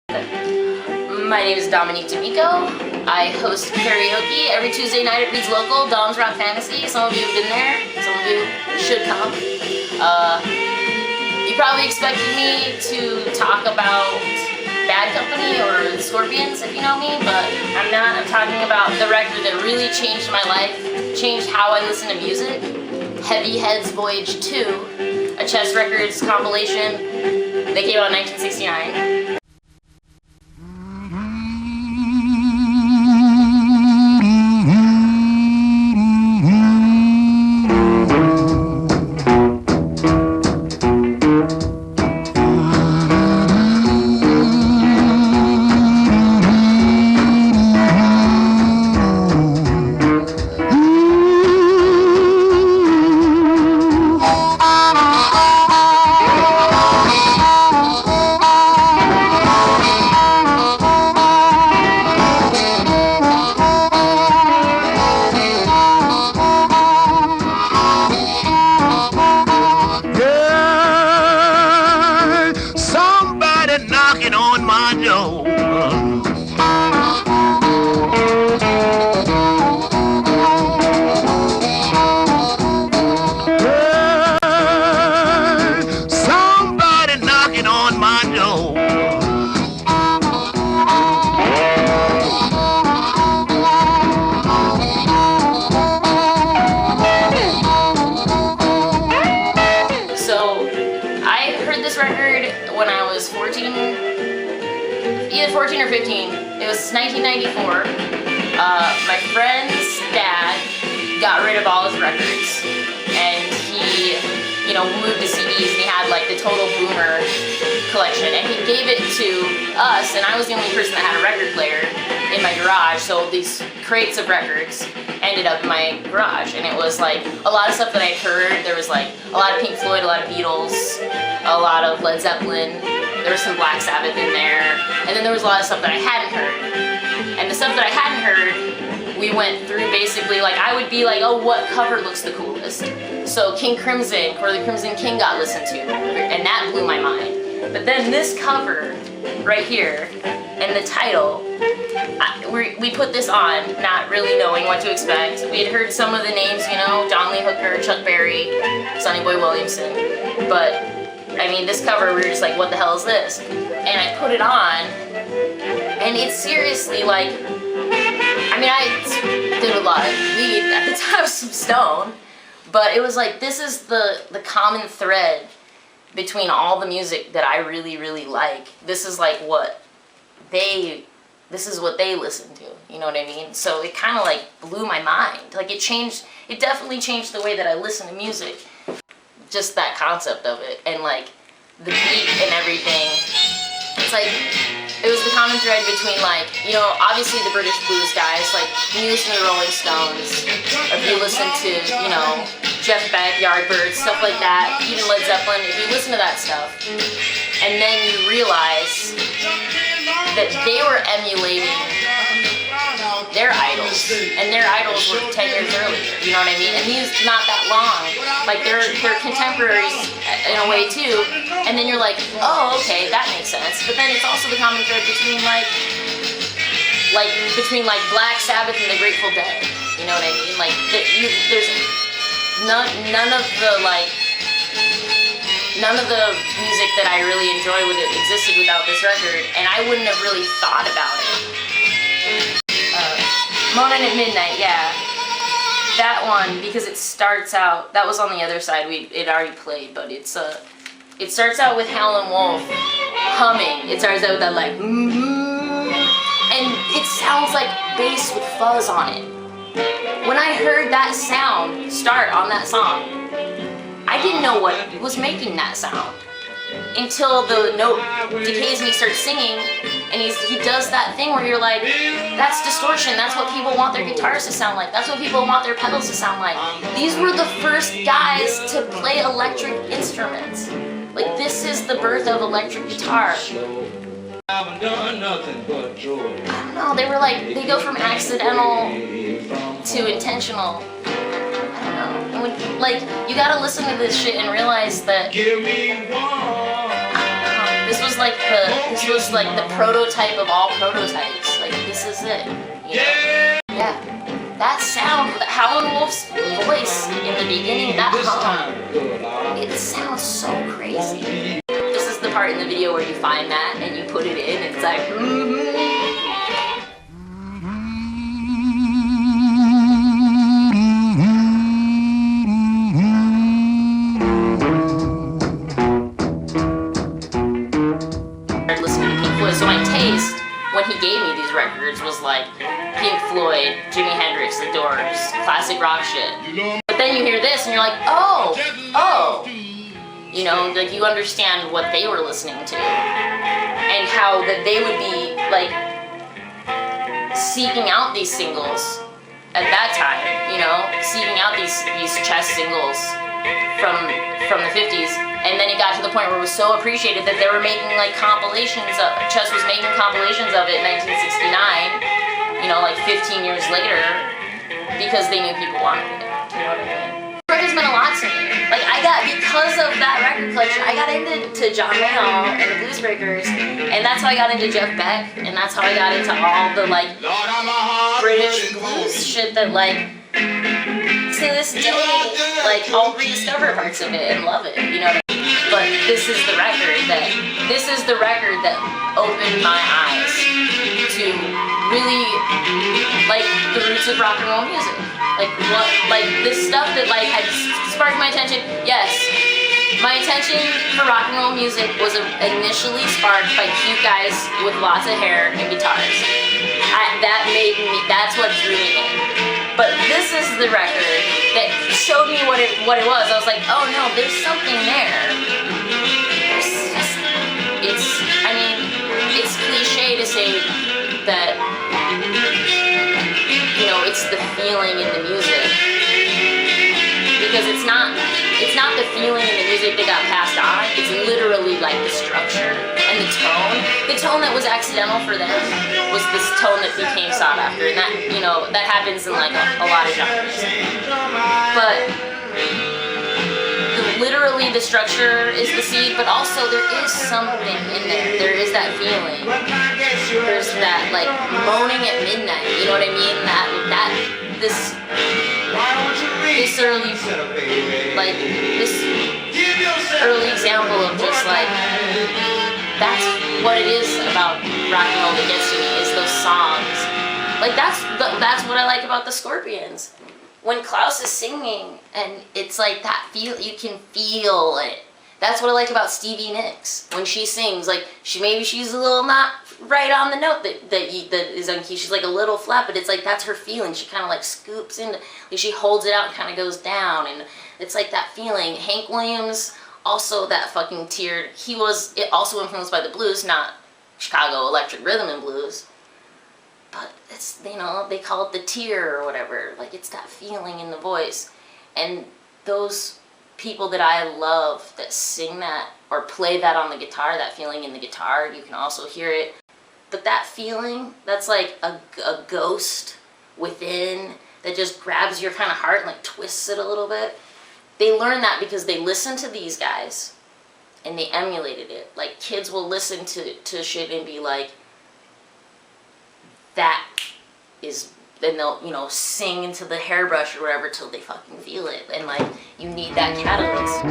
My name is Dominique. I host karaoke every Tuesday night at Reed's Local, Dom's Rock Fantasy. Some of you have been there, some of you should come. You probably expected me to talk about Bad Company or the Scorpions, if you know me, but I'm not. I'm talking about the record that really changed my life, changed how I listen to music. Heavy Heads Voyage 2, a Chess Records compilation. They came out in 1969. When I was 14, either 14 or 15. It was 1994. My friend's dad got rid of all his records, and he, moved to CDs, and he had like the total boomer collection, and he gave it to us, and I was the only person that had a record player in my garage, so these crates of records ended up in my garage, and it was like a lot of stuff that I'd heard. There was like a lot of Pink Floyd, a lot of Beatles, a lot of Led Zeppelin, there was some Black Sabbath in there, and then there was a lot of stuff that I hadn't heard. And the stuff that I hadn't heard, we went through basically, like I would be like, oh, what cover looks the coolest? So King Crimson, or the Crimson King got listened to, and that blew my mind. But then this cover, right here, and the title, we put this on, not really knowing what to expect. We had heard some of the names, John Lee Hooker, Chuck Berry, Sonny Boy Williamson, but I mean, this cover, we were just like, what the hell is this? And I put it on, and it's seriously like, I did a lot of weed at the time, some stone, but it was like, this is the common thread between all the music that I really, really like. This is like this is what they listen to, you know what I mean? So it kind of like blew my mind. Like it definitely changed the way that I listen to music. Just that concept of it, and like the beat and everything. It's like, it was the common thread between like, obviously the British blues guys, like when you listen to the Rolling Stones, or if you listen to, Jeff Beck, Yardbirds, stuff like that, even Led Zeppelin, if you listen to that stuff, and then you realize that they were emulating their idols, and their idols were 10 years earlier, you know what I mean? And these, not that long, like they're contemporaries in a way too, and then you're like, oh, okay, that makes sense. But then it's also the common thread between between Black Sabbath and the Grateful Dead, you know what I mean? Like, there's none of the music that I really enjoy would have existed without this record, and I wouldn't have really thought about it. Moanin' at Midnight, yeah. That one, because it starts out, that was on the other side, it already played, but it starts out with Howlin' Wolf humming. It starts out with that like, and it sounds like bass with fuzz on it. When I heard that sound start on that song, I didn't know what was making that sound until the note decays and he starts singing, and he does that thing where you're like, that's distortion, that's what people want their guitars to sound like, that's what people want their pedals to sound like. These were the first guys to play electric instruments. Like, this is the birth of electric guitar. I don't know, they were like, they go from accidental to intentional. I don't know. And when, you gotta listen to this shit and realize that, I don't know, this was like the prototype of all prototypes. Like, this is it. You know? Yeah. That sound, Howlin' Wolf's voice in the beginning, that hum, it sounds so crazy. This is the part in the video where you find that and you put it in, and it's like, listening to Pink Floyd, so my taste when he gave me these records was like Pink Floyd, Jimi Hendrix, The Doors, classic rock shit. But then you hear this and you're like, oh, you know, like you understand what they were listening to and how that they would be like seeking out these singles at that time, you know, seeking out these chess singles from the 50s. And then it got to the point where it was so appreciated that they were making like compilations of, Chess was making compilations of it in 1969, you know, like 15 years later, because they knew people wanted it, you know what I mean? The record's meant a lot to me. Like, because of that record collection, I got into John Mayall and the Blues Breakers, and that's how I got into Jeff Beck, and that's how I got into all the like British blues shit that like, to this day, like, I'll rediscover parts of it and love it, you know what I mean? But this is the record that opened my eyes to really, like, the roots of rock and roll music. Like this stuff that, like, had sparked my attention. Yes, my attention for rock and roll music was initially sparked by cute guys with lots of hair and guitars. That's what drew me in. But this is the record that showed me what it was. I was like, oh no, there's something there. It's cliche to say that, you know, it's the feeling in the music. Because it's not the feeling in the music that got passed on. It's literally like the structure and the tone. The tone that was accidental for them was this tone that became sought after, and that, you know, that happens in like a lot of genres. But literally the structure is the seed, but also there is something in there. There is that feeling. There's that like moaning at midnight. You know what I mean? This early example of just like, that's what it is about rock and roll that gets to me, is those songs. Like that's what I like about the Scorpions. When Klaus is singing and it's like that you can feel it. That's what I like about Stevie Nicks. When she sings, like she's a little not right on the note that is on key. She's like a little flat, but it's like that's her feeling. She kind of like scoops into, like she holds it out and kind of goes down, and it's like that feeling. Hank Williams, also that fucking tiered. He was also influenced by the blues, not Chicago electric rhythm and blues. But it's, you know, they call it the tier or whatever. Like, it's that feeling in the voice. And those people that I love that sing that or play that on the guitar, that feeling in the guitar, you can also hear it. But that feeling, that's like a ghost within that just grabs your kind of heart and like twists it a little bit. They learned that because they listened to these guys and they emulated it. Like, kids will listen to shit and be like, that is, then they'll, you know, sing into the hairbrush or whatever till they fucking feel it. And like, you need that catalyst.